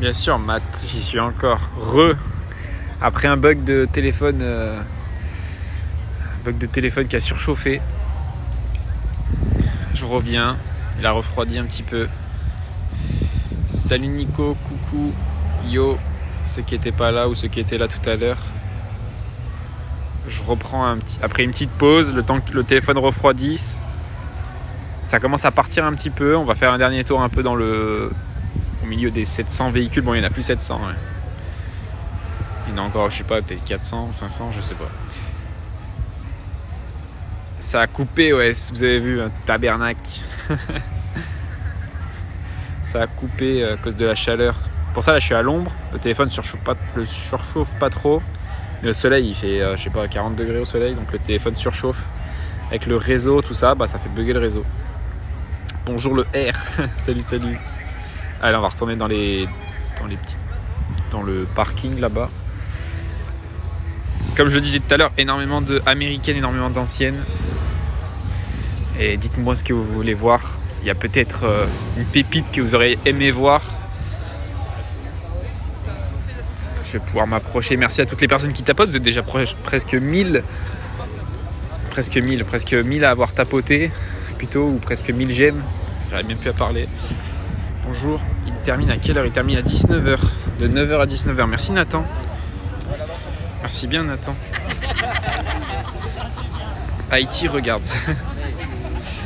Bien sûr, Matt, j'y suis encore. Après un bug de téléphone, qui a surchauffé. Je reviens. Il a refroidi un petit peu. Salut Nico, coucou, yo, ceux qui n'étaient pas là ou ceux qui étaient là tout à l'heure. Je reprends après une petite pause, le temps que le téléphone refroidisse. Ça commence à partir un petit peu. On va faire un dernier tour un peu au milieu des 700 véhicules. Bon, il n'y en a plus 700. Ouais. Il y en a encore, je sais pas, peut-être 400, 500, je sais pas. Ça a coupé, ouais, si vous avez vu, un tabernacle. Ça a coupé à cause de la chaleur. Pour ça, là, je suis à l'ombre. Le téléphone ne surchauffe pas trop. Mais le soleil, il fait, je sais pas, 40 degrés au soleil. Donc le téléphone surchauffe. Avec le réseau, tout ça, ça fait bugger le réseau. Bonjour le R. Salut. Allez, on va retourner dans le parking là-bas. Comme je le disais tout à l'heure, énormément d'américaines, énormément d'anciennes. Et dites-moi ce que vous voulez voir. Il y a peut-être une pépite que vous auriez aimé voir. Je vais pouvoir m'approcher. Merci à toutes les personnes qui tapotent. Vous êtes déjà presque 1000. Presque 1000 à avoir tapoté. Plutôt, ou presque 1000 j'aime. J'arrive même plus à parler. Bonjour. Il termine à quelle heure? Il termine à 19h. De 9h à 19h. Merci Nathan. Merci bien Nathan. Haïti regarde.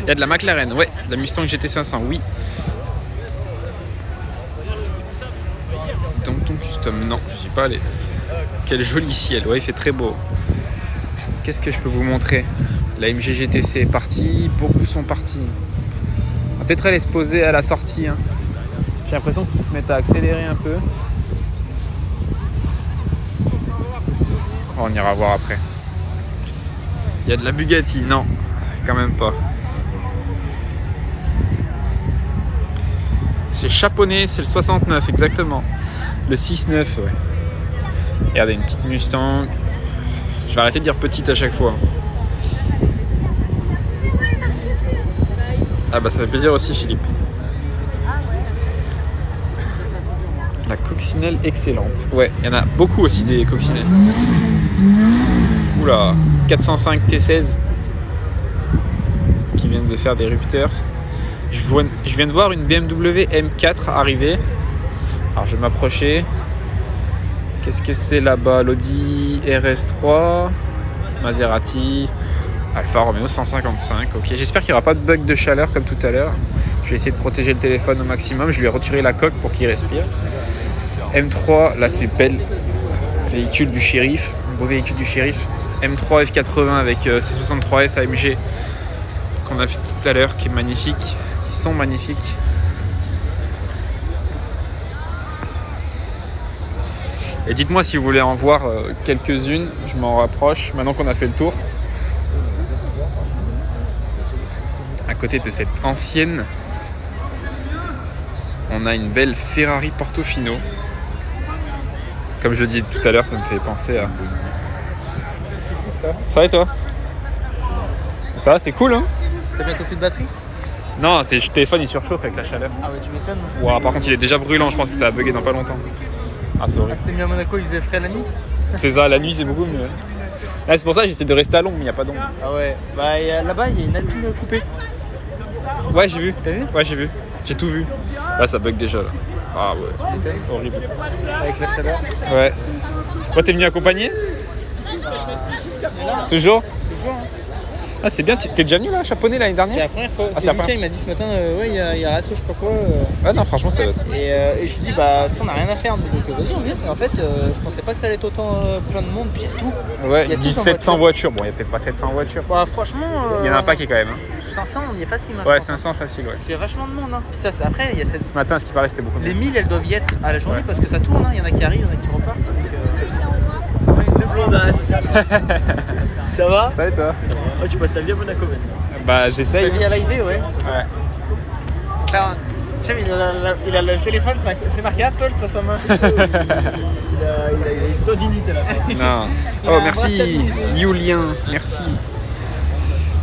Il y a de la McLaren, ouais, de la Mustang GT500, oui. Dans ton custom, non, je suis pas allé. Quel joli ciel, ouais, il fait très beau. Qu'est-ce que je peux vous montrer? La MG GTC est partie, beaucoup sont partis. On va peut-être aller se poser à la sortie. Hein. J'ai l'impression qu'ils se mettent à accélérer un peu. On ira voir après. Il y a de la Bugatti, non, quand même pas. C'est Chaponnet, c'est le 69 exactement. Le 6-9, ouais. Regardez, une petite Mustang. Je vais arrêter de dire petite à chaque fois. Ah bah ça fait plaisir aussi Philippe. La coccinelle excellente. Ouais, il y en a beaucoup aussi des coccinelles. Oula, 405 T16 qui viennent de faire des rupteurs. Je viens de voir une BMW M4 arriver. Alors je vais m'approcher. Qu'est-ce que c'est là-bas? L'Audi RS3, Maserati, Alfa Romeo 155. Ok, j'espère qu'il n'y aura pas de bug de chaleur comme tout à l'heure. Je vais essayer de protéger le téléphone au maximum. Je lui ai retiré la coque pour qu'il respire. M3, là c'est belle. Véhicule du shérif, un beau véhicule du shérif. M3 F80 avec C63S AMG qu'on a vu tout à l'heure, qui est magnifique. Qui sont magnifiques. Et dites-moi si vous voulez en voir quelques-unes. Je m'en rapproche maintenant qu'on a fait le tour. À côté de cette ancienne, on a une belle Ferrari Portofino. Comme je disais tout à l'heure, ça me fait penser à... Ça va et toi? Ça va, c'est cool hein? T'as bientôt plus de batterie? Non, c'est le téléphone il surchauffe avec la chaleur. Ah ouais, tu m'étonnes. Wow, par contre il est déjà brûlant, je pense que ça va bugger dans pas longtemps. Ah c'est horrible. Ah, c'était mis à Monaco, il faisait frais la nuit? C'est ça, la nuit c'est beaucoup mieux. Ah, c'est pour ça que j'essaie de rester à l'ombre, mais il n'y a pas d'ombre. Ah ouais, bah là-bas il y a une Alpine coupée. Ouais j'ai vu. T'as vu? Ouais j'ai vu. J'ai tout vu. Là ça bug déjà là. Ah ouais, Tu m'étonnes. horrible. Avec la chaleur. Ouais. Toi t'es venu accompagner? Toujours? Toujours hein. Ah c'est bien, t'es déjà venu là, à Chaponnet l'année dernière? C'est la première fois. Ah, C'est Lucas, il m'a dit ce matin, ouais, il y a Rasso, je sais pas quoi. Ah non, franchement, ça va. Et je lui dis, bah, tu sais, on n'a rien à faire. Donc, vas-y, on vient. Et en fait, je pensais pas que ça allait être autant plein de monde. Puis il y a tout. Ouais, il y a il dit tout en 700 voitures. Bon, il y a peut-être pas 700 voitures. Bah, franchement. Il y en a un paquet quand même. Hein. 500, on y est facile maintenant. Ouais, 500 facile, ouais. Parce qu'il y a vachement de monde. Hein. Puis ça, après, il y a cette. Ce matin, ce qui paraît, c'était beaucoup. Les 1000, elles doivent y être à la journée parce que ça tourne. Hein. Il y en a qui arrivent, il y en a qui repartent. Deux blondasses. Ça va? Ça va et toi? Oh, tu passes ta vie à Monaco maintenant. Bah, j'essaye. Ta vie à l'arrivée, ouais. Ouais. Il a le téléphone, c'est marqué Apple sur sa main. il a une tendinite là. Non. Oh, merci, Julien. Merci.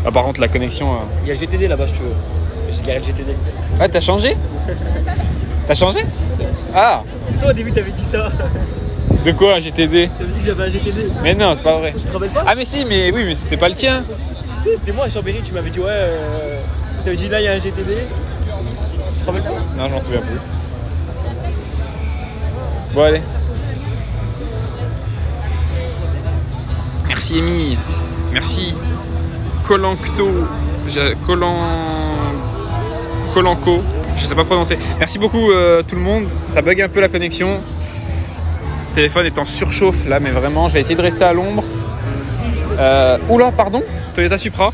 Ah, par contre, la connexion. Il y a GTD là-bas, je te veux. J'ai garé le GTD. Ah, t'as changé? T'as changé? Ah. C'est toi au début t'avais dit ça. De quoi, GTD? T'avais dit que j'avais un GTD. Mais non, c'est pas vrai. Tu te rappelles pas? Ah mais si, mais oui, mais c'était pas le tien. Si, c'était moi à Chambéry, tu m'avais dit ouais, t'avais dit là il y a un GTD. Tu te rappelles pas? Non, je m'en souviens plus. Bon allez. Merci Amy. Merci Colancto. Colanco. Je sais pas prononcer. Merci beaucoup tout le monde. Ça bug un peu la connexion. Le téléphone est en surchauffe là, mais vraiment, je vais essayer de rester à l'ombre. Oula, pardon, Toyota Supra.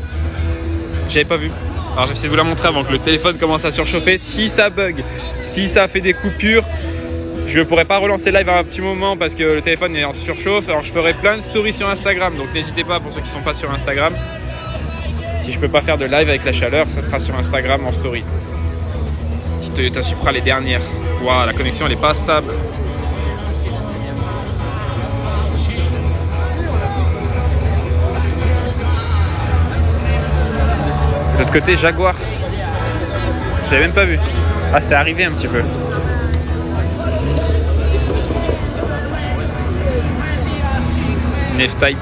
J'avais pas vu. Alors j'essaie de vous la montrer avant que le téléphone commence à surchauffer. Si ça bug, si ça fait des coupures, je ne pourrai pas relancer live à un petit moment parce que le téléphone est en surchauffe. Alors je ferai plein de stories sur Instagram, donc n'hésitez pas pour ceux qui ne sont pas sur Instagram. Si je peux pas faire de live avec la chaleur, ça sera sur Instagram en story. Petite Toyota Supra, les dernières. Waouh, la connexion elle est pas stable. De l'autre côté, Jaguar. Je l'avais même pas vu. Ah, c'est arrivé un petit peu. F-Type.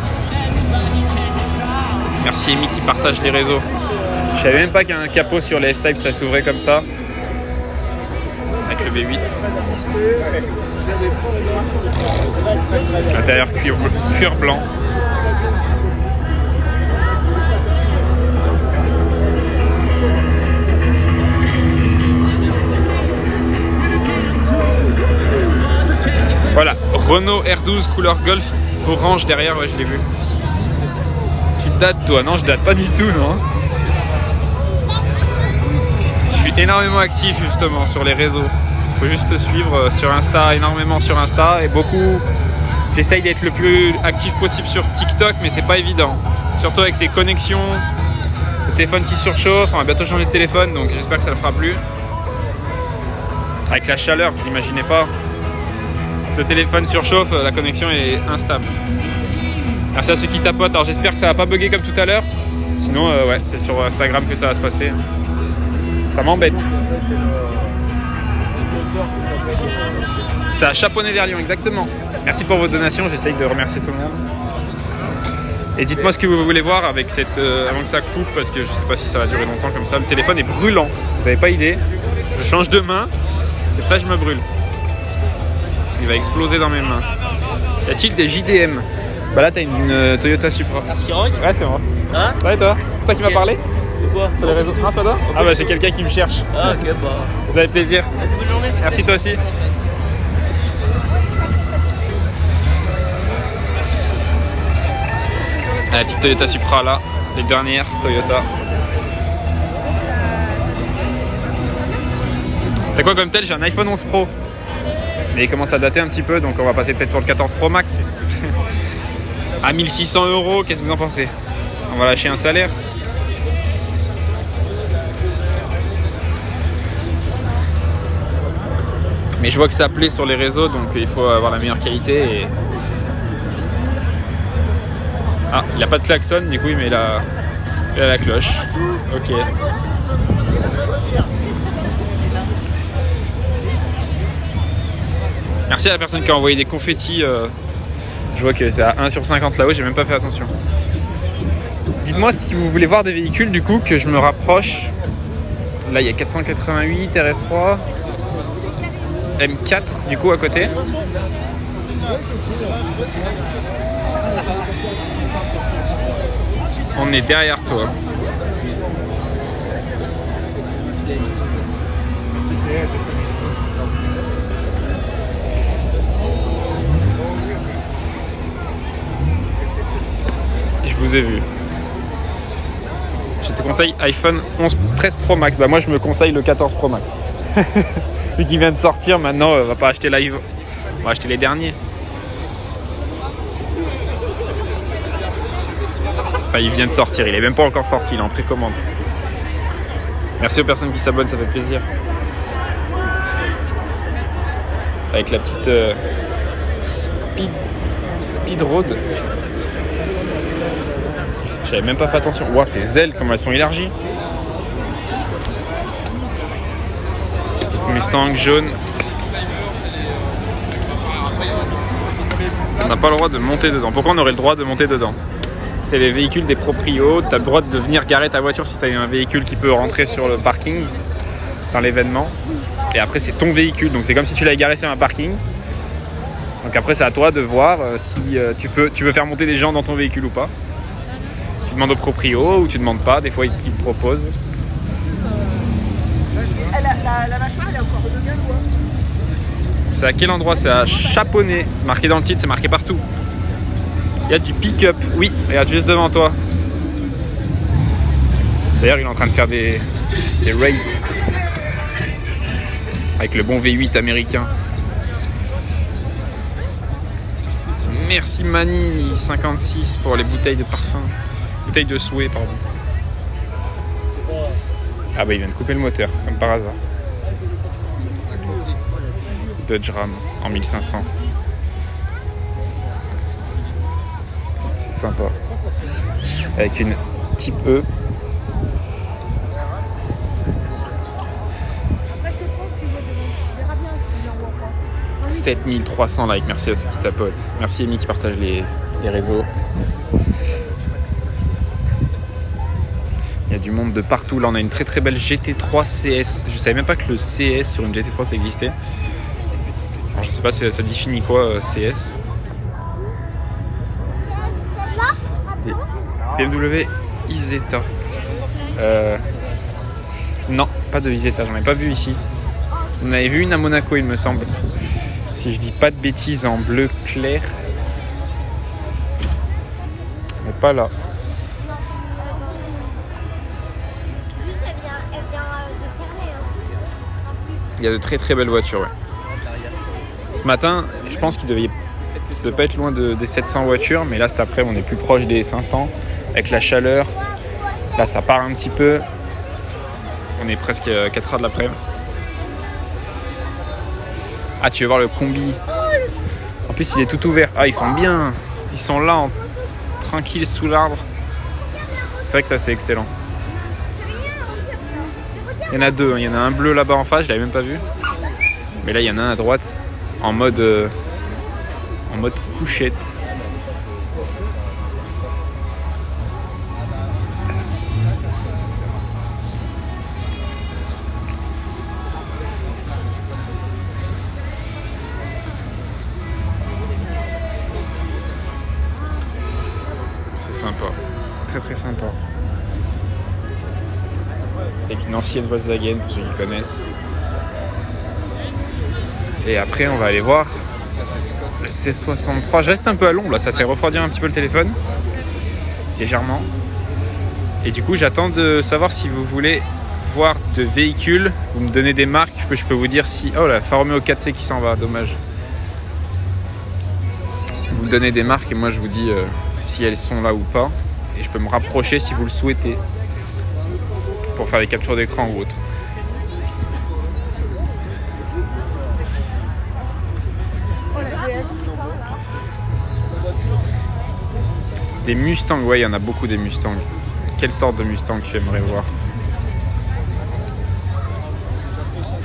Merci Amy qui partage les réseaux. Je savais même pas qu'un capot sur les F-Type ça s'ouvrait comme ça. Avec le V8. L'intérieur cuir blanc. Voilà, Renault R12 couleur Golf orange derrière, ouais je l'ai vu. Tu dates toi? Non, je date pas du tout, non. Je suis énormément actif justement sur les réseaux. Il faut juste suivre sur Insta, énormément sur Insta et beaucoup. J'essaye d'être le plus actif possible sur TikTok, mais c'est pas évident. Surtout avec ces connexions, le téléphone qui surchauffe. On va bientôt changer de téléphone, donc j'espère que ça le fera plus. Avec la chaleur, vous imaginez pas. Le téléphone surchauffe, la connexion est instable. Merci à ceux qui tapotent. Alors j'espère que ça va pas bugger comme tout à l'heure. Sinon, ouais, c'est sur Instagram que ça va se passer. Ça m'embête. C'est à Chaponnet vers Lyon, exactement. Merci pour vos donations. J'essaye de remercier tout le monde. Et dites-moi ce que vous voulez voir avec cette avant que ça coupe, parce que je sais pas si ça va durer longtemps comme ça. Le téléphone est brûlant. Vous n'avez pas idée. Je change de main. C'est pas je me brûle. Il va exploser dans mes mains. Y a-t-il des JDM? Bah là t'as une Toyota Supra. Ah, Skirock? Ouais, c'est moi. Ça va? Ça va et toi? C'est toi qui m'as parlé? De quoi? Sur les réseaux? Ah, c'est pas toi? Ah bah j'ai quelqu'un qui me cherche. Ah ok, bah. Ça fait plaisir. Bonne journée. Merci toi aussi. La petite Toyota Supra là, les dernières Toyota. T'as quoi comme tel? J'ai un iPhone 11 Pro. Mais il commence à dater un petit peu, donc on va passer peut-être sur le 14 Pro Max. À 1600 €, qu'est-ce que vous en pensez? On va lâcher un salaire. Mais je vois que ça plaît sur les réseaux, donc il faut avoir la meilleure qualité. Et... Ah, il n'a pas de klaxon, du coup il met la cloche. Ok. Merci à la personne qui a envoyé des confettis. Je vois que c'est à 1 sur 50 là-haut, j'ai même pas fait attention. Dites-moi si vous voulez voir des véhicules du coup que je me rapproche. Là il y a 488, RS3, M4 du coup à côté. On est derrière toi. Je vous ai vu. Je te conseille iPhone 13 Pro Max. Bah moi je me conseille le 14 Pro Max. Vu qu'il vient de sortir, maintenant on va pas acheter live. On va acheter les derniers. Enfin il vient de sortir, il est même pas encore sorti, il est en précommande. Merci aux personnes qui s'abonnent, ça fait plaisir. Avec la petite Speed Road. J'avais même pas fait attention. Wow, ces ailes, comment elles sont élargies. Petite Mustang jaune. On n'a pas le droit de monter dedans. Pourquoi on aurait le droit de monter dedans? C'est les véhicules des proprios. Tu as le droit de venir garer ta voiture si tu as un véhicule qui peut rentrer sur le parking dans l'événement. Et après, c'est ton véhicule. Donc, c'est comme si tu l'avais garé sur un parking. Donc, après, c'est à toi de voir si tu veux faire monter des gens dans ton véhicule ou pas. Tu demandes au proprio ou tu demandes pas. Des fois, ils te proposent. La mâchoire, elle est encore redonnée ou quoi? C'est à quel endroit? C'est à Chaponnet. C'est marqué dans le titre, c'est marqué partout. Il y a du pick-up. Oui, regarde juste devant toi. D'ailleurs, il est en train de faire des races avec le bon V8 américain. Merci Mani 56 pour les bouteilles de parfum. Bouteilles de souhait, pardon. Ah bah il vient de couper le moteur, comme par hasard. Dodge Ram en 1500. C'est sympa. Avec une type E. Après, je te pense qu'il y a devant. On verra bien si on voit pas. 7300 likes, merci à ceux qui tapotent. Merci Amy qui partage les réseaux. Il y a du monde de partout. Là, on a une très très belle GT3 CS. Je savais même pas que le CS sur une GT3 ça existait. Alors, je sais pas si ça définit quoi CS. BMW Isetta. Non, pas de Isetta, j'en ai pas vu ici. On avait vu une à Monaco, il me semble. Si je dis pas de bêtises, en bleu clair. Mais pas là. Il y a de très très belles voitures, ouais. Ce matin, je pense ça devait pas être loin des 700 voitures, mais là cet après on est plus proche des 500 avec la chaleur. Là ça part un petit peu. On est presque à 4h de l'après-midi. Ah, tu veux voir le combi? En plus il est tout ouvert. Ah, ils sont bien. Ils sont là, tranquilles sous l'arbre. C'est vrai que ça c'est excellent. Il y en a deux, il y en a un bleu là-bas en face, je l'avais même pas vu. Mais là il y en a un à droite en mode couchette. C'est sympa, très très sympa. Avec une ancienne Volkswagen pour ceux qui connaissent. Et après on va aller voir le C63. Je reste un peu à l'ombre là, ça fait refroidir un petit peu le téléphone. Légèrement. Et du coup j'attends de savoir si vous voulez voir de véhicules. Vous me donnez des marques, je peux vous dire si... Oh là, Alfa Romeo 4C qui s'en va, dommage. Vous me donnez des marques et moi je vous dis si elles sont là ou pas. Et je peux me rapprocher si vous le souhaitez. Pour faire des captures d'écran ou autre. Des Mustangs, ouais, il y en a beaucoup des Mustangs. Quelle sorte de Mustang tu aimerais voir?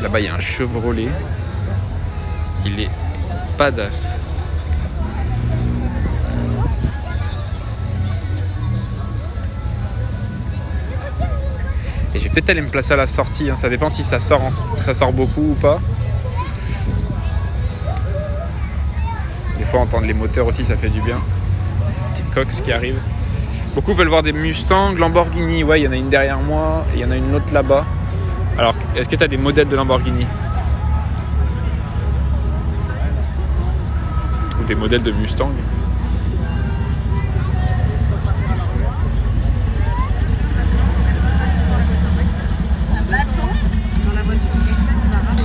Là-bas, il y a un Chevrolet. Il est badass. Et je vais peut-être aller me placer à la sortie, hein. Ça dépend si ça sort beaucoup ou pas. Des fois entendre les moteurs aussi ça fait du bien. Petite Cox qui arrive. Beaucoup veulent voir des Mustangs, Lamborghini, ouais il y en a une derrière moi et il y en a une autre là-bas. Alors est-ce que tu as des modèles de Lamborghini? Ou des modèles de Mustang?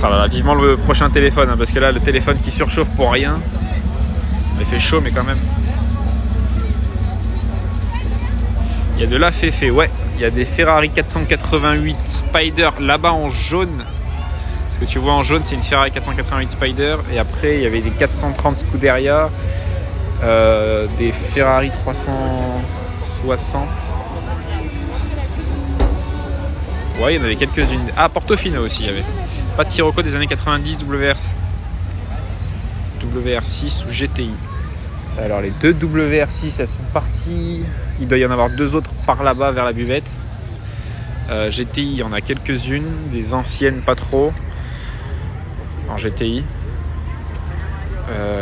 Ah là là, vivement le prochain téléphone, hein, parce que là le téléphone qui surchauffe pour rien. Il fait chaud mais quand même. Il y a de la Féfé, ouais. Il y a des Ferrari 488 Spider là-bas en jaune. Ce que tu vois en jaune c'est une Ferrari 488 Spider. Et après il y avait des 430 Scuderia. Des Ferrari 360. Ouais, il y en avait quelques-unes. Ah, Portofino aussi il y avait. Pas de Sirocco des années 90 WRC. WR6 ou GTI. Alors les deux WR6 elles sont parties. Il doit y en avoir deux autres par là-bas vers la buvette. GTI il y en a quelques-unes, des anciennes pas trop. En GTI.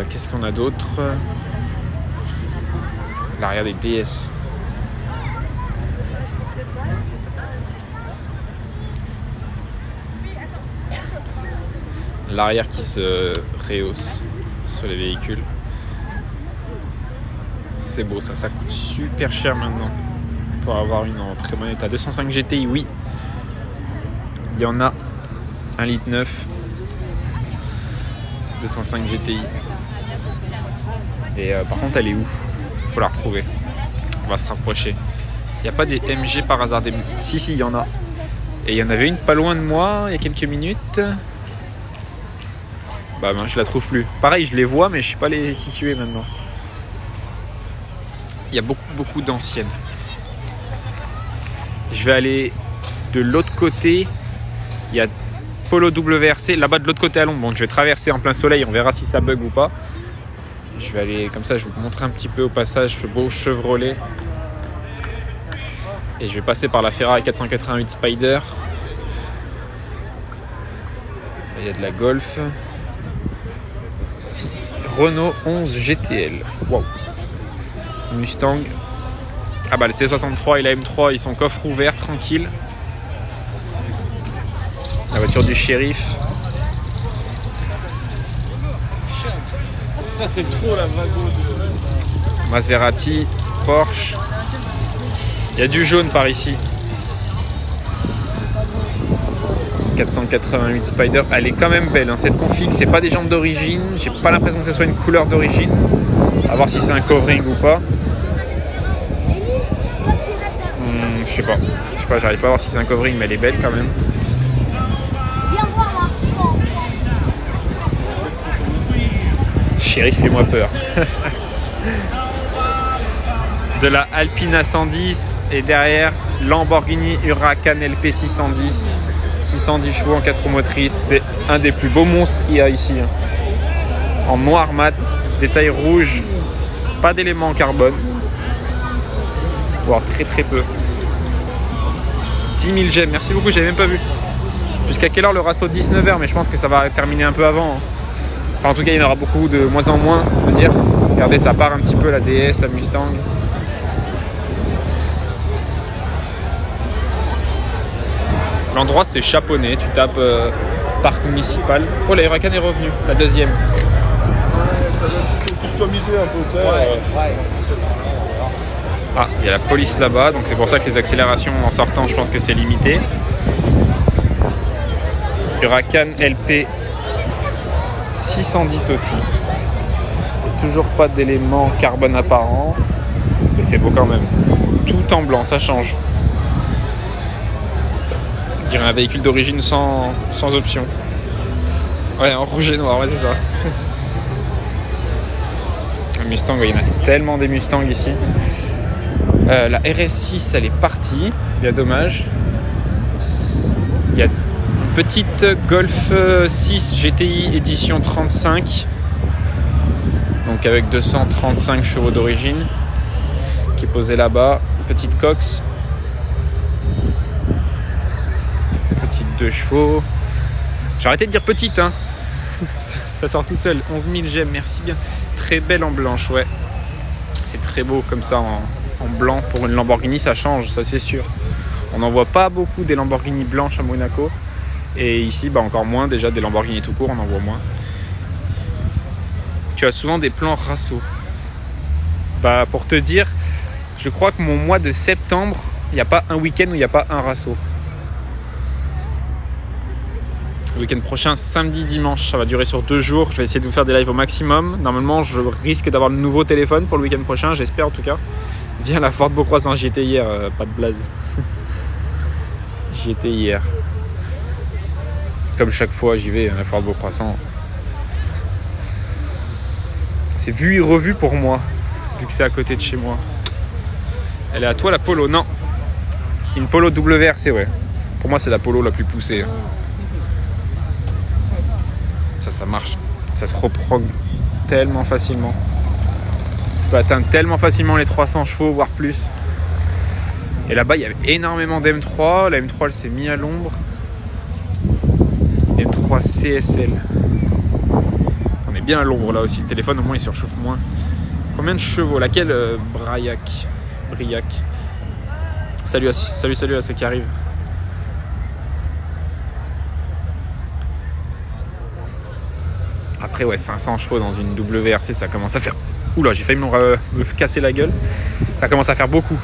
Qu'est-ce qu'on a d'autre? L'arrière des DS. L'arrière qui se rehausse sur les véhicules. C'est beau ça, ça coûte super cher maintenant pour avoir une en très bon état. 205 GTI, oui. Il y en a 1,9 litre. 205 GTI. Et par contre, elle est où? Faut la retrouver. On va se rapprocher. Il n'y a pas des MG par hasard des... Si, il y en a. Et il y en avait une pas loin de moi il y a quelques minutes. Bah ben, je la trouve plus. Pareil, je les vois, mais je ne sais pas les situer maintenant. Il y a beaucoup d'anciennes. Je vais aller de l'autre côté. Il y a Polo WRC, là-bas de l'autre côté à l'ombre. Donc je vais traverser en plein soleil, on verra si ça bug ou pas. Je vais aller comme ça, je vais vous montrer un petit peu au passage ce beau Chevrolet. Et je vais passer par la Ferrari 488 Spider. Il y a de la Golf. Renault 11 GTL. Wow. Mustang. Ah bah le C63 et la M3 ils sont coffre ouvert, tranquille. La voiture du shérif. Ça c'est trop la vago. Maserati, Porsche. Il y a du jaune par ici. 488 Spider, elle est quand même belle hein. Cette config, c'est pas des jantes d'origine. J'ai pas l'impression que ce soit une couleur d'origine. À voir si c'est un covering ou pas. Je sais pas, j'arrive pas à voir si c'est un covering, mais elle est belle quand même. Chérie, fais-moi peur. De la Alpina 110 et derrière Lamborghini Huracan LP 610. 610 chevaux en 4 roues motrices. C'est un des plus beaux monstres qu'il y a ici. En noir mat, détail rouge, pas d'éléments en carbone. Voire très peu. 10 000 gemmes, merci beaucoup, j'avais même pas vu. Jusqu'à quelle heure le Rasso? 19h, mais je pense que ça va terminer un peu avant. Enfin, en tout cas, il y en aura beaucoup de moins en moins, je veux dire. Regardez, ça part un petit peu la DS, la Mustang. L'endroit, c'est chaponné. Tu tapes parc municipal. Oh, la Huracan est revenue, la deuxième. Ouais, ça doit être customisé un peu, tu sais. Ah, il y a la police là-bas, donc c'est pour ça que les accélérations en sortant, je pense que c'est limité. Huracan LP 610 aussi. Toujours pas d'éléments carbone apparent, mais c'est beau quand même. Tout en blanc, ça change. Je dirais un véhicule d'origine sans option. Ouais, en rouge et noir, ouais, c'est ça. Un Mustang, ouais, il y en a tellement des Mustangs ici. La RS6 elle est partie, bien dommage. Il y a une petite Golf 6 GTI édition 35, donc avec 235 chevaux d'origine, qui est posée là-bas. Petite Cox, petite 2 chevaux. J'ai arrêté de dire petite hein. Ça sort tout seul. 11 000 gemmes, merci bien. Très belle en blanche, ouais. C'est très beau comme ça en blanc. Pour une Lamborghini, ça change, ça c'est sûr. On n'en voit pas beaucoup des Lamborghini blanches à Monaco. Et ici, bah, encore moins. Déjà, des Lamborghini tout court, on en voit moins. Tu as souvent des plans Rasso. Bah, pour te dire, je crois que mon mois de septembre, il n'y a pas un week-end où il n'y a pas un Rasso. Le week-end prochain, samedi, dimanche, ça va durer sur 2 jours. Je vais essayer de vous faire des lives au maximum. Normalement, je risque d'avoir le nouveau téléphone pour le week-end prochain, j'espère en tout cas. Viens la Ford Beaucroissant, j'y étais hier, pas de blaze. J'y étais hier. Comme chaque fois, j'y vais, la Ford Beaucroissant. C'est vu et revu pour moi, vu que c'est à côté de chez moi. Elle est à toi la Polo? Non. Une Polo WRC, ouais. Pour moi, c'est la Polo la plus poussée. Ça marche. Ça se reprend tellement facilement. Tu peux atteindre tellement facilement les 300 chevaux, voire plus. Et là-bas, il y avait énormément d'M3. La M3, elle s'est mise à l'ombre. M3 CSL. On est bien à l'ombre là aussi. Le téléphone, au moins, il surchauffe moins. Combien de chevaux? Laquelle Briac. Salut à ceux qui arrivent. Après, ouais, 500 chevaux dans une WRC, ça commence à faire... Oula, j'ai failli me casser la gueule. Ça commence à faire beaucoup.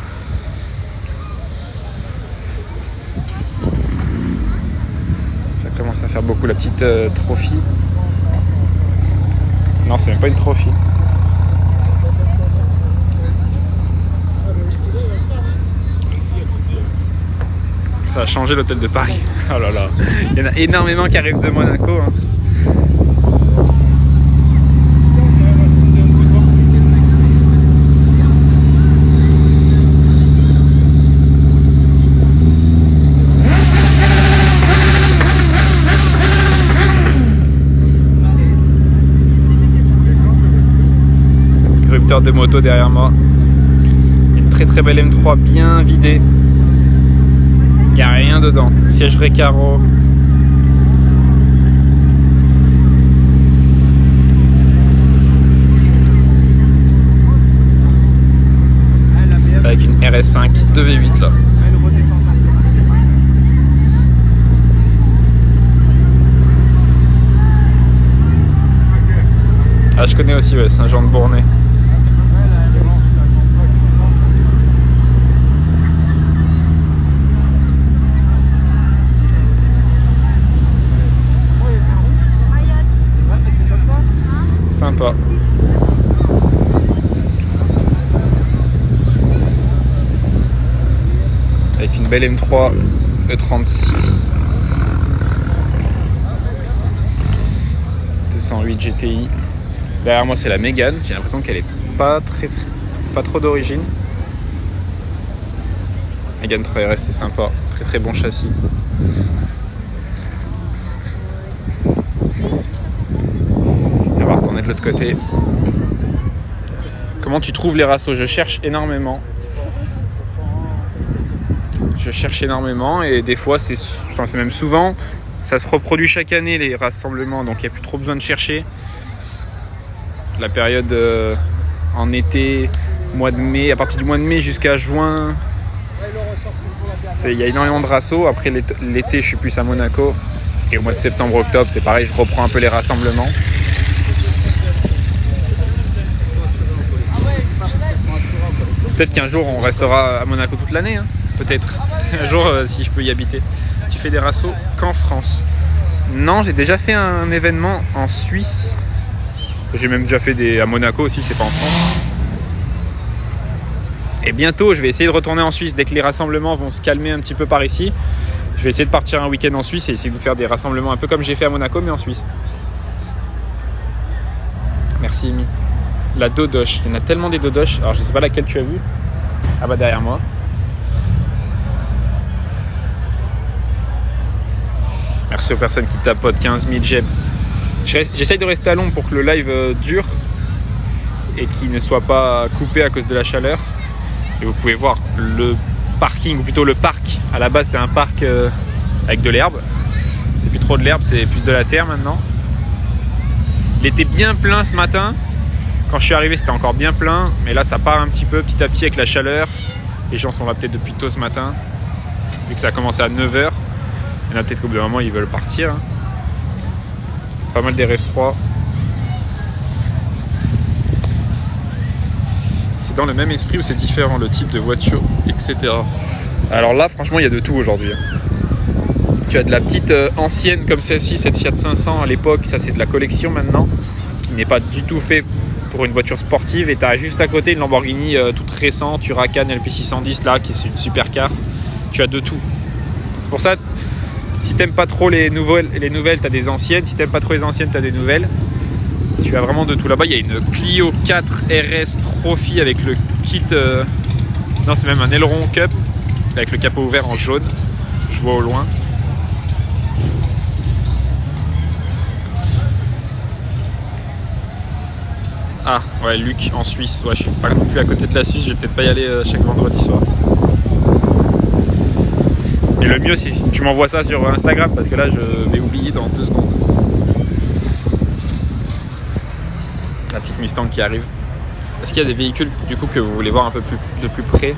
Ça commence à faire beaucoup. La petite trophy. Non, c'est même pas une trophy. Ça a changé l'hôtel de Paris. Oh là là. Il y en a énormément qui arrivent de Monaco. Hein. De moto derrière moi, une très belle M3 bien vidée, il n'y a rien dedans, siège Recaro, avec une RS5 2V8 là. Ah, je connais aussi, ouais, Saint-Jean-de-Bournay. Sympa. Avec une belle M3 E36 208 GTI. Derrière moi c'est la Mégane. J'ai l'impression qu'elle est pas trop d'origine. Mégane 3RS, c'est sympa, très bon châssis. De l'autre côté. Comment tu trouves les rassos? Je cherche énormément. Et des fois, c'est même souvent, ça se reproduit chaque année les rassemblements, donc il n'y a plus trop besoin de chercher. La période en été, mois de mai, à partir du mois de mai jusqu'à juin, il y a énormément de rassos. Après l'été, je suis plus à Monaco. Et au mois de septembre, octobre, c'est pareil, je reprends un peu les rassemblements. Peut-être qu'un jour on restera à Monaco toute l'année, hein. Peut-être. Un jour si je peux y habiter. Tu fais des rassos qu'en France? Non, j'ai déjà fait un événement en Suisse. J'ai même déjà fait à Monaco aussi, c'est pas en France. Et bientôt je vais essayer de retourner en Suisse dès que les rassemblements vont se calmer un petit peu par ici. Je vais essayer de partir un week-end en Suisse et essayer de vous faire des rassemblements un peu comme j'ai fait à Monaco mais en Suisse. Merci Amy. La Dodoche, il y en a tellement des Dodoches. Alors je sais pas laquelle tu as vu. Ah bah derrière moi. Merci aux personnes qui tapotent. 15 000 j'aime. J'essaye de rester à l'ombre pour que le live dure et qu'il ne soit pas coupé à cause de la chaleur. Et vous pouvez voir le parking, ou plutôt le parc. À la base c'est un parc avec de l'herbe. C'est plus trop de l'herbe, c'est plus de la terre maintenant. Il était bien plein ce matin. Quand je suis arrivé, c'était encore bien plein, mais là ça part un petit peu petit à petit avec la chaleur. Les gens sont là peut-être depuis tôt ce matin, vu que ça a commencé à 9h. Il y en a peut-être qu'au bout d'un moment ils veulent partir. Hein. Pas mal des RS3. C'est dans le même esprit ou c'est différent, le type de voiture, etc. Alors là, franchement, il y a de tout aujourd'hui. Tu as de la petite ancienne comme celle-ci, cette Fiat 500 à l'époque, ça c'est de la collection maintenant, qui n'est pas du tout fait pour une voiture sportive. Et tu as juste à côté une Lamborghini toute récente, Huracan LP610 là, qui est une supercar. Tu as de tout. C'est pour ça, si t'aimes pas trop les nouvelles, tu as des anciennes. Si t'aimes pas trop les anciennes, tu as des nouvelles. Tu as vraiment de tout. Là-bas, il y a une Clio 4 RS Trophy avec le kit... Non, c'est même un aileron Cup avec le capot ouvert en jaune. Je vois au loin. Ah, ouais, Luc en Suisse. Ouais, je suis pas non plus à côté de la Suisse, je vais peut-être pas y aller chaque vendredi soir. Et le mieux, c'est si tu m'envoies ça sur Instagram, parce que là, je vais oublier dans 2 secondes. La petite Mustang qui arrive. Est-ce qu'il y a des véhicules, du coup, que vous voulez voir un peu de plus près?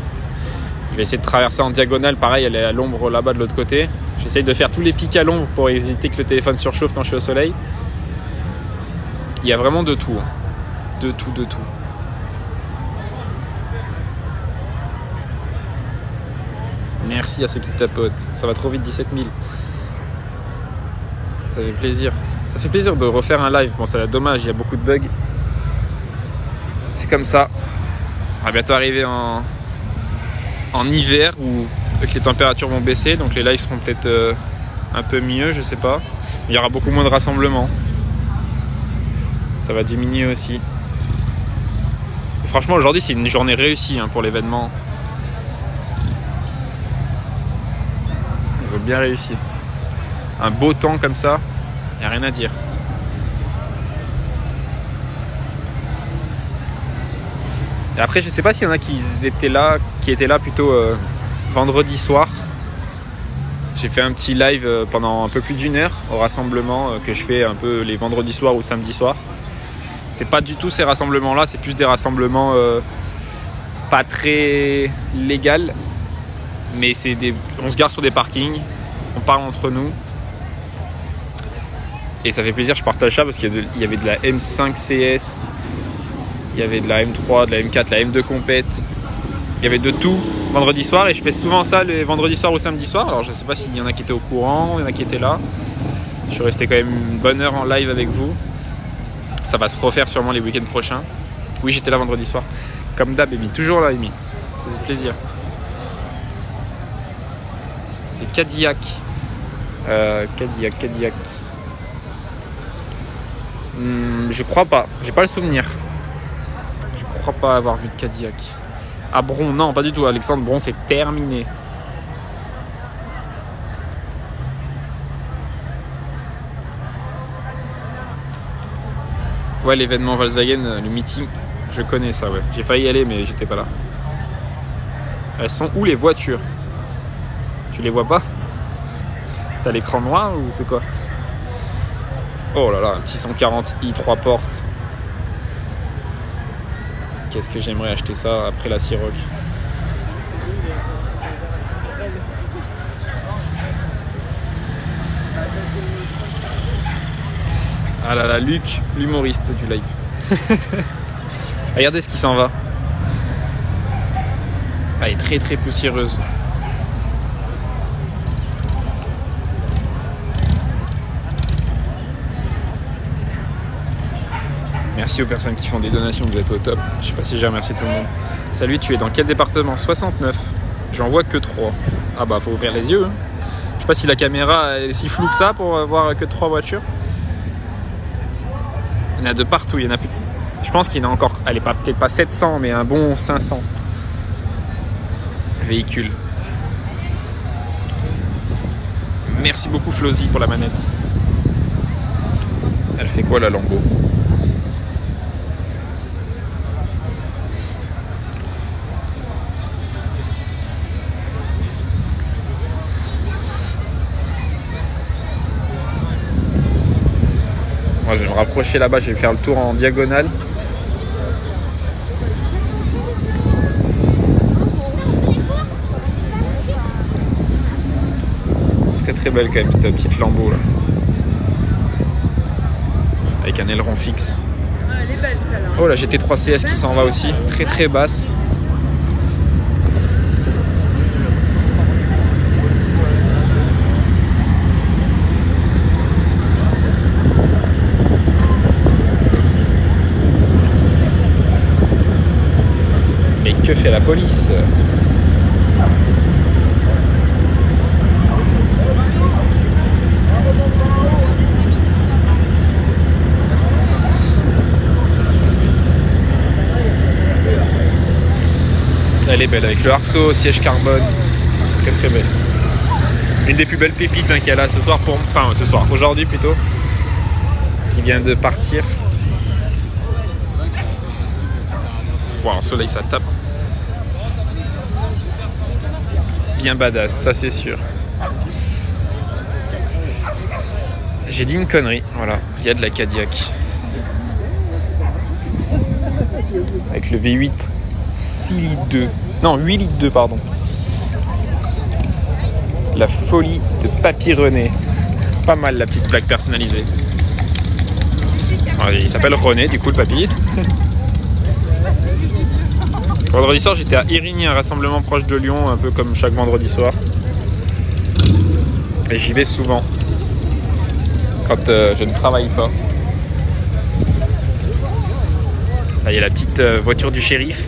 Je vais essayer de traverser en diagonale. Pareil, elle est à l'ombre là-bas de l'autre côté. J'essaye de faire tous les pics à l'ombre pour éviter que le téléphone surchauffe quand je suis au soleil. Il y a vraiment de tout. Hein. De tout. Merci à ceux qui tapotent. Ça va trop vite, 17 000. Ça fait plaisir. Ça fait plaisir de refaire un live. Bon, ça va dommage, il y a beaucoup de bugs. C'est comme ça. On va bientôt arriver en hiver où les températures vont baisser. Donc les lives seront peut-être un peu mieux, je sais pas. Il y aura beaucoup moins de rassemblements. Ça va diminuer aussi. Et franchement, aujourd'hui, c'est une journée réussie hein, pour l'événement. Ils ont bien réussi. Un beau temps comme ça, il n'y a rien à dire. Et après, je sais pas s'il y en a qui étaient là plutôt vendredi soir. J'ai fait un petit live pendant un peu plus d'1 heure au rassemblement que je fais un peu les vendredis soirs ou samedi soir. C'est pas du tout ces rassemblements-là, c'est plus des rassemblements pas très légaux. Mais on se gare sur des parkings, on parle entre nous. Et ça fait plaisir, je partage ça parce qu'il y avait de la M5 CS, il y avait de la M3, de la M4, la M2 Compète. Il y avait de tout vendredi soir et je fais souvent ça les vendredis soirs ou samedi soir. Alors je sais pas s'il y en a qui étaient au courant, il y en a qui étaient là. Je suis resté quand même une bonne heure en live avec vous. Ça va se refaire sûrement les week-ends prochains. Oui, j'étais là vendredi soir. Comme d'hab, Amy. Toujours là, Amy. Ça fait plaisir. Des Cadillac. Cadillac. Je crois pas. J'ai pas le souvenir. Je crois pas avoir vu de Cadillac. À Bron, non, pas du tout. Alexandre, Bron, c'est terminé. Ouais, l'événement Volkswagen, le meeting, je connais ça, ouais. J'ai failli y aller, mais j'étais pas là. Elles sont où les voitures? Tu les vois pas? T'as l'écran noir ou c'est quoi? Oh là là, un petit 140i 3 portes. Qu'est-ce que j'aimerais acheter ça après la Ciroc. Ah là là, Luc, l'humoriste du live. Regardez ce qui s'en va. Elle est très très poussiéreuse. Merci aux personnes qui font des donations, vous êtes au top. Je sais pas si j'ai remercié tout le monde. Salut, tu es dans quel département? 69. J'en vois que 3. Ah bah faut ouvrir les yeux. Hein. Je sais pas si la caméra est si floue que ça pour voir que 3 voitures. Il y en a de partout, il y en a plus. Je pense qu'il y en a encore, elle est peut-être pas 700, mais un bon 500 véhicules. Merci beaucoup Flosy pour la manette. Elle fait quoi la Lambo? Moi je vais me rapprocher là-bas, je vais faire le tour en diagonale. Très très belle quand même cette petite Lambo là. Avec un aileron fixe. Elle est belle celle-là. Oh la GT3 CS qui s'en va aussi, très très basse. Que fait la police? Elle est belle avec le arceau, siège carbone, très très belle. Une des plus belles pépites hein, qu'il y a là ce soir, aujourd'hui plutôt, qui vient de partir. Wow, le soleil ça tape. Bien badass, ça c'est sûr. J'ai dit une connerie, voilà, il y a de la Cadillac. Avec le V8 6 litres 2. Non, 8 litres 2, pardon. La folie de Papy René. Pas mal la petite plaque personnalisée. Alors, il s'appelle René, du coup, le papy. Vendredi soir, j'étais à Irigny, un rassemblement proche de Lyon, un peu comme chaque vendredi soir. Et j'y vais souvent. Quand je ne travaille pas. Là, il y a la petite voiture du shérif.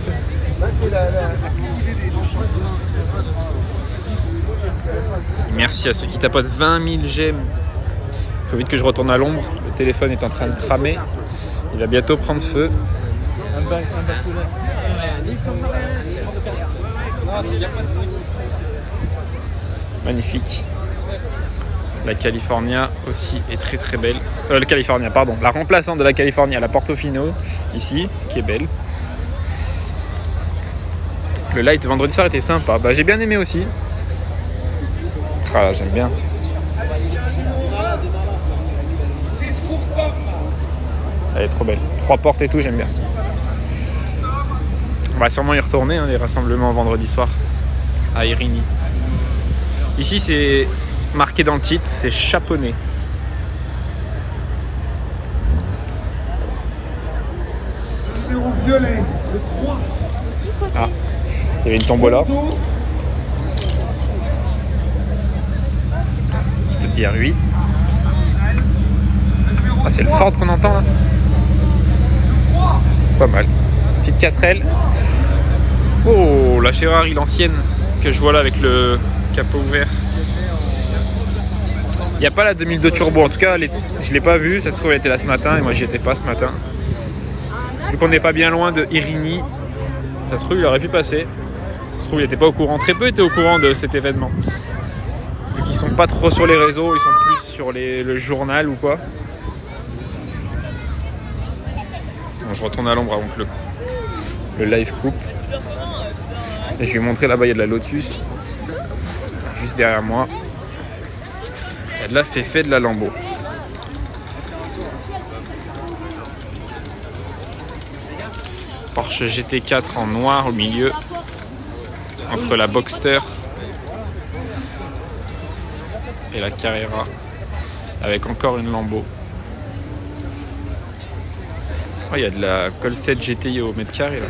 Merci à ceux qui tapotent 20 000 j'aime. Il faut vite que je retourne à l'ombre. Le téléphone est en train de cramer. Il va bientôt prendre feu. Magnifique. La California aussi est très très belle. La California, pardon. La remplaçante de la California, la Portofino, ici, qui est belle. Le light vendredi soir était sympa. Bah, j'ai bien aimé aussi. Ah, j'aime bien. Elle est trop belle. 3 portes et tout, j'aime bien. On va sûrement y retourner, hein, les rassemblements vendredi soir à Irigny. Ici, c'est marqué dans le titre, c'est Chaponnet. Numéro violet, le 3. Ah, il y avait une tombola. Petite TR8. Ah, c'est le Ford qu'on entend là. Pas mal. Petite 4L. Oh, la Ferrari, l'ancienne, que je vois là avec le capot ouvert. Il n'y a pas la 2002 Turbo, en tout cas, je ne l'ai pas vue. Ça se trouve, elle était là ce matin et moi, j'y étais pas ce matin. Vu qu'on n'est pas bien loin de Irigny, ça se trouve, il aurait pu passer. Ça se trouve, il n'était pas au courant. Très peu étaient au courant de cet événement. Vu qu'ils sont pas trop sur les réseaux, ils sont plus sur le journal ou quoi. Bon, je retourne à l'ombre avant que le live coupe. Et je vais montrer là-bas, il y a de la Lotus. Juste derrière moi. Il y a de la Féfé, de la Lambo. Porsche GT4 en noir au milieu. Entre la Boxster et la Carrera. Avec encore une Lambo. Oh, il y a de la Colset GTI au mètre carré là.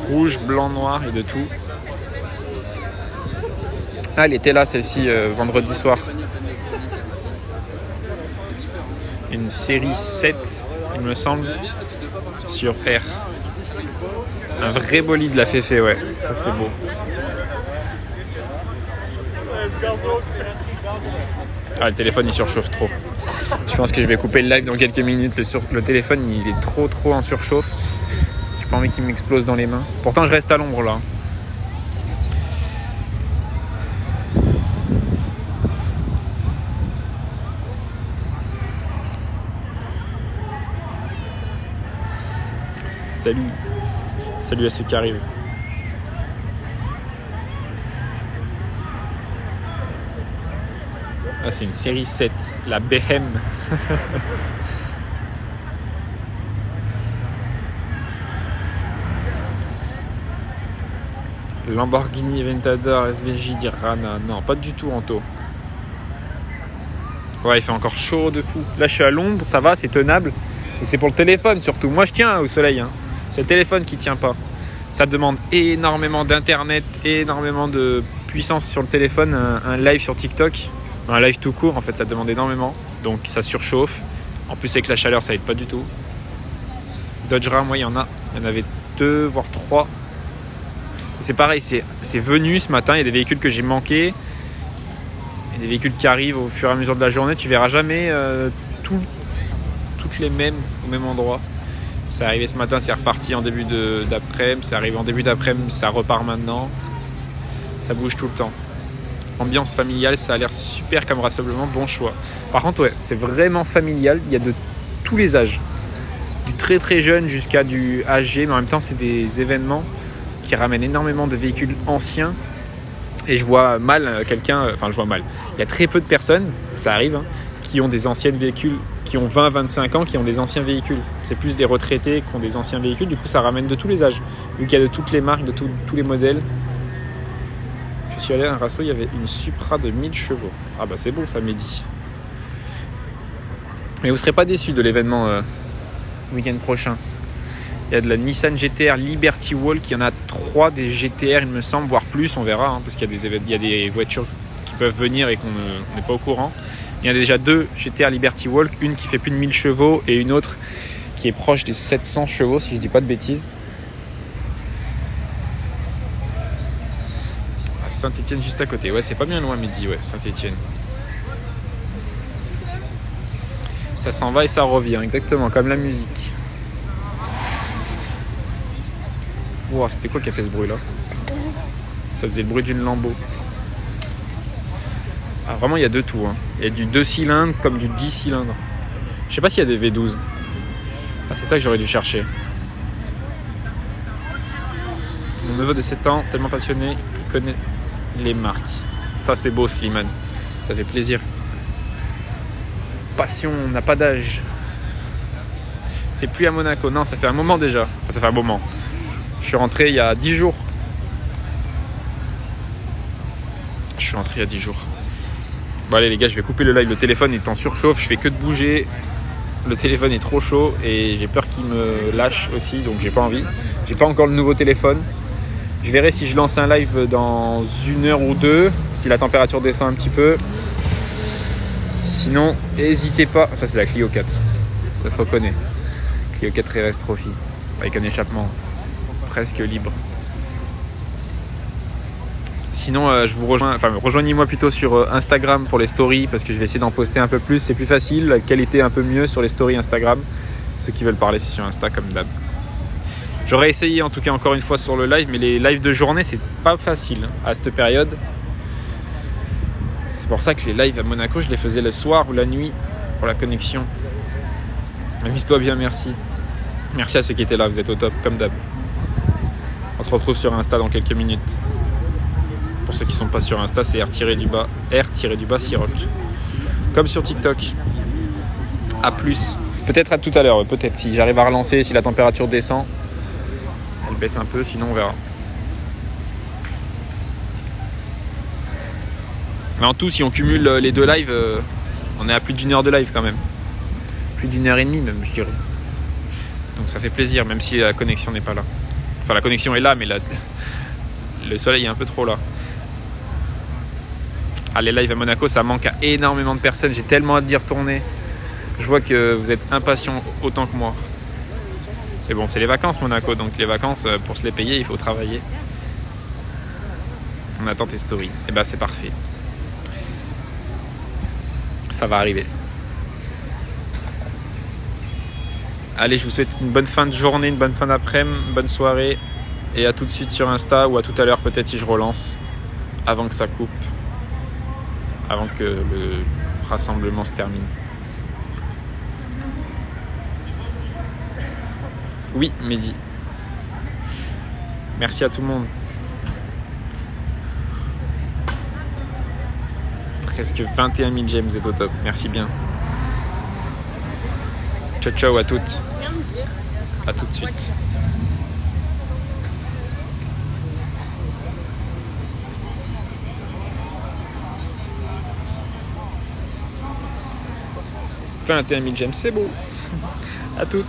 Rouge, blanc, noir et de tout. Ah, elle était là celle-ci vendredi soir. Une série 7, il me semble, sur R. Un vrai bolide de la Féfé, ouais. Ça c'est beau. Ah, le téléphone il surchauffe trop. Je pense que je vais couper le live dans quelques minutes. Le téléphone il est trop en surchauffe. J'ai pas envie qu'il m'explose dans les mains. Pourtant je reste à l'ombre là. Salut à ceux qui arrivent. Ah, c'est une série 7, la BM. Lamborghini Aventador SVJ d'Irana. Non, pas du tout Anto. Ouais, il fait encore chaud de fou. Là, je suis à l'ombre, ça va, c'est tenable. Et c'est pour le téléphone surtout. Moi, je tiens au soleil. Hein. C'est le téléphone qui tient pas. Ça demande énormément d'internet, énormément de puissance sur le téléphone. Un live sur TikTok, un live tout court, en fait, ça demande énormément. Donc, ça surchauffe. En plus, avec la chaleur, ça aide pas du tout. Dodge Ram, moi, il y en avait 2, voire 3. C'est pareil, c'est venu ce matin. Il y a des véhicules que j'ai manqués. Il y a des véhicules qui arrivent au fur et à mesure de la journée. Tu verras jamais toutes les mêmes au même endroit. C'est arrivé ce matin, c'est reparti en début d'après-midi. C'est arrivé en début d'après-midi, ça repart maintenant. Ça bouge tout le temps. Ambiance familiale, ça a l'air super comme rassemblement, bon choix. Par contre, ouais, c'est vraiment familial. Il y a de tous les âges. Du très très jeune jusqu'à du âgé, mais en même temps c'est des événements qui ramènent énormément de véhicules anciens. Et je vois mal je vois mal. Il y a très peu de personnes, ça arrive, hein, qui ont des anciens véhicules, qui ont 20-25 ans, qui ont des anciens véhicules. C'est plus des retraités qui ont des anciens véhicules, du coup ça ramène de tous les âges, vu qu'il y a de toutes les marques, de tous les modèles. Je suis allé à un rasso, il y avait une Supra de 1000 chevaux. Ah bah c'est beau ça, Mehdi. Mais vous ne serez pas déçus de l'événement week-end prochain. Il y a de la Nissan GTR Liberty Walk, il y en a 3 des GTR il me semble, voire plus, on verra, hein, parce qu'il y a des voitures qui peuvent venir et qu'on n'est pas au courant. Il y en a déjà 2 GTR Liberty Walk, une qui fait plus de 1000 chevaux et une autre qui est proche des 700 chevaux si je dis pas de bêtises. À Saint-Etienne juste à côté, ouais c'est pas bien loin Mehdi, ouais Saint-Etienne. Ça s'en va et ça revient, exactement comme la musique. Wow, c'était quoi qui a fait ce bruit là? Ça faisait le bruit d'une Lambo. Ah, vraiment il y a de tout, hein. Il y a du 2 cylindres comme du 10 cylindres. Je sais pas s'il y a des V12. Ah, c'est ça que j'aurais dû chercher. Mon neveu de 7 ans, tellement passionné, il connaît les marques. Ça c'est beau Slimane, ça fait plaisir. Passion n'a pas d'âge. T'es plus à Monaco? Non, ça fait un moment déjà. Enfin, ça fait un moment. Je suis rentré il y a 10 jours. Bon allez les gars, je vais couper le live. Le téléphone est en surchauffe, je fais que de bouger. Le téléphone est trop chaud et j'ai peur qu'il me lâche aussi, donc j'ai pas envie. J'ai pas encore le nouveau téléphone. Je verrai si je lance un live dans 1 heure ou 2, si la température descend un petit peu. Sinon, n'hésitez pas. Ça c'est la Clio 4, ça se reconnaît. Clio 4 RS Trophy, avec un échappement presque libre. Sinon, je vous rejoins, rejoignez-moi plutôt sur Instagram pour les stories parce que je vais essayer d'en poster un peu plus. C'est plus facile, la qualité est un peu mieux sur les stories Instagram. Ceux qui veulent parler, c'est sur Insta comme d'hab. J'aurais essayé en tout cas encore une fois sur le live, mais les lives de journée, c'est pas facile à cette période. C'est pour ça que les lives à Monaco, je les faisais le soir ou la nuit pour la connexion. Amuse-toi bien, merci. Merci à ceux qui étaient là, vous êtes au top, comme d'hab. On se retrouve sur Insta dans quelques minutes. Pour ceux qui ne sont pas sur Insta, c'est R-du-bas Siroc. Comme sur TikTok. A plus. Peut-être à tout à l'heure, peut-être si j'arrive à relancer, si la température descend. Elle baisse un peu, sinon on verra. Mais en tout, si on cumule les 2 lives, on est à plus d'1 heure de live quand même. Plus d'1 heure et demie même, je dirais. Donc ça fait plaisir, même si la connexion n'est pas là. Enfin, la connexion est là, mais le soleil est un peu trop là. Ah, les lives à Monaco, ça manque à énormément de personnes. J'ai tellement hâte d'y retourner. Je vois que vous êtes impatients autant que moi. Mais bon, c'est les vacances Monaco, donc les vacances, pour se les payer, il faut travailler. On attend tes stories. Et ben c'est parfait. Ça va arriver. Allez, je vous souhaite une bonne fin de journée, une bonne fin d'après-midi, une bonne soirée. Et à tout de suite sur Insta ou à tout à l'heure peut-être si je relance. Avant que ça coupe. Avant que le rassemblement se termine. Oui, Mehdi. Merci à tout le monde. Presque 21 000 j'aime, vous êtes au top. Merci bien. Ciao, ciao à toutes. À tout de suite. « 21 000 j'aime, c'est beau. À toutes.